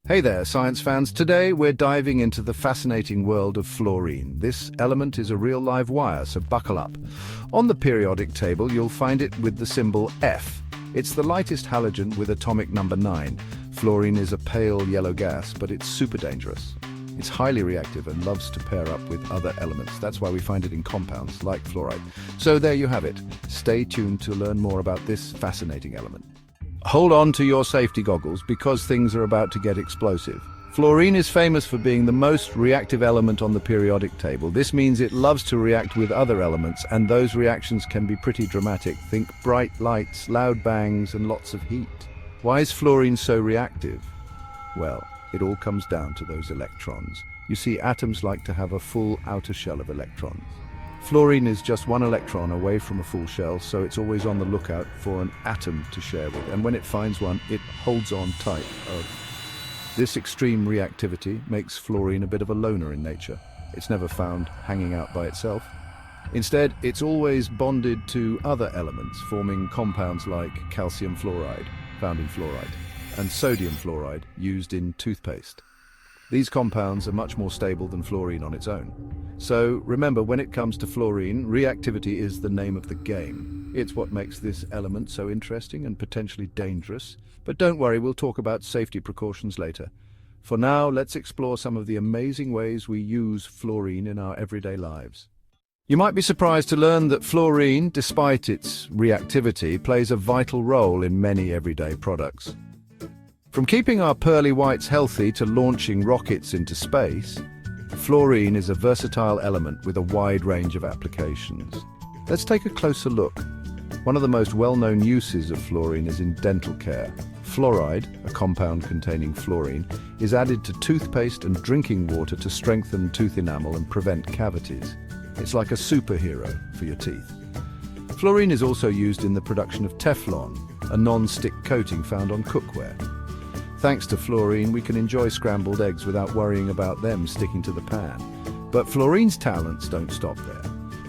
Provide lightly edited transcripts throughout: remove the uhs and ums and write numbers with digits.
Hey there, science fans. Today we're diving into the fascinating world of fluorine. This element is a real live wire, so buckle up. On the periodic table, you'll find it with the symbol F. It's the lightest halogen with atomic number 9. Fluorine is a pale yellow gas, but it's super dangerous. It's highly reactive and loves to pair up with other elements. That's why we find it in compounds like fluoride. So there you have it. Stay tuned to learn more about this fascinating element. Hold on to your safety goggles because things are about to get explosive. Fluorine is famous for being the most reactive element on the periodic table. This means it loves to react with other elements, and those reactions can be pretty dramatic. Think bright lights, loud bangs, and lots of heat. Why is fluorine so reactive? Well, it all comes down to those electrons. You see, atoms like to have a full outer shell of electrons. Fluorine is just one electron away from a full shell, so it's always on the lookout for an atom to share with, and when it finds one, it holds on tight. This extreme reactivity makes fluorine a bit of a loner in nature. It's never found hanging out by itself. Instead, it's always bonded to other elements, forming compounds like calcium fluoride, found in fluoride, and sodium fluoride, used in toothpaste. These compounds are much more stable than fluorine on its own. So remember, when it comes to fluorine, reactivity is the name of the game. It's what makes this element so interesting and potentially dangerous. But don't worry, we'll talk about safety precautions later. For now, let's explore some of the amazing ways we use fluorine in our everyday lives. You might be surprised to learn that fluorine, despite its reactivity, plays a vital role in many everyday products. From keeping our pearly whites healthy to launching rockets into space, fluorine is a versatile element with a wide range of applications. Let's take a closer look. One of the most well-known uses of fluorine is in dental care. Fluoride, a compound containing fluorine, is added to toothpaste and drinking water to strengthen tooth enamel and prevent cavities. It's like a superhero for your teeth. Fluorine is also used in the production of Teflon, a non-stick coating found on cookware. Thanks to fluorine, we can enjoy scrambled eggs without worrying about them sticking to the pan. But fluorine's talents don't stop there.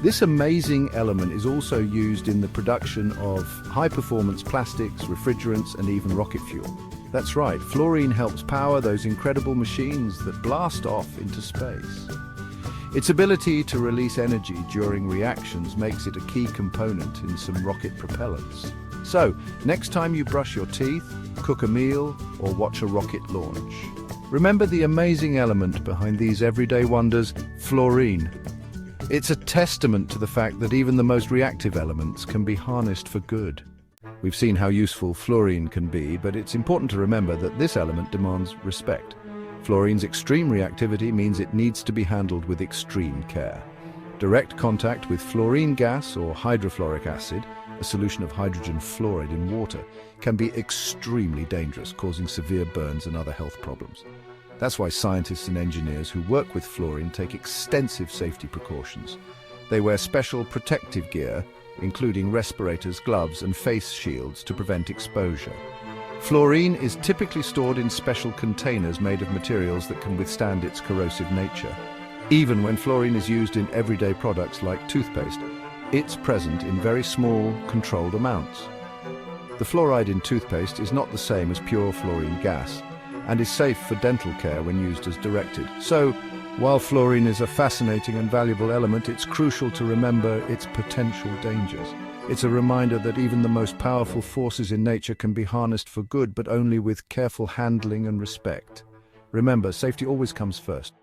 This amazing element is also used in the production of high-performance plastics, refrigerants, and even rocket fuel. That's right, fluorine helps power those incredible machines that blast off into space. Its ability to release energy during reactions makes it a key component in some rocket propellants. So, next time you brush your teeth, cook a meal, or watch a rocket launch, remember the amazing element behind these everyday wonders, fluorine. It's a testament to the fact that even the most reactive elements can be harnessed for good. We've seen how useful fluorine can be, but it's important to remember that this element demands respect. Fluorine's extreme reactivity means it needs to be handled with extreme care. Direct contact with fluorine gas or hydrofluoric acid, a solution of hydrogen fluoride in water, can be extremely dangerous, causing severe burns and other health problems. That's why scientists and engineers who work with fluorine take extensive safety precautions. They wear special protective gear, including respirators, gloves, and face shields to prevent exposure. Fluorine is typically stored in special containers made of materials that can withstand its corrosive nature. Even when fluorine is used in everyday products like toothpaste, it's present in very small, controlled amounts. The fluoride in toothpaste is not the same as pure fluorine gas and is safe for dental care when used as directed. So, while fluorine is a fascinating and valuable element, it's crucial to remember its potential dangers. It's a reminder that even the most powerful forces in nature can be harnessed for good, but only with careful handling and respect. Remember, safety always comes first.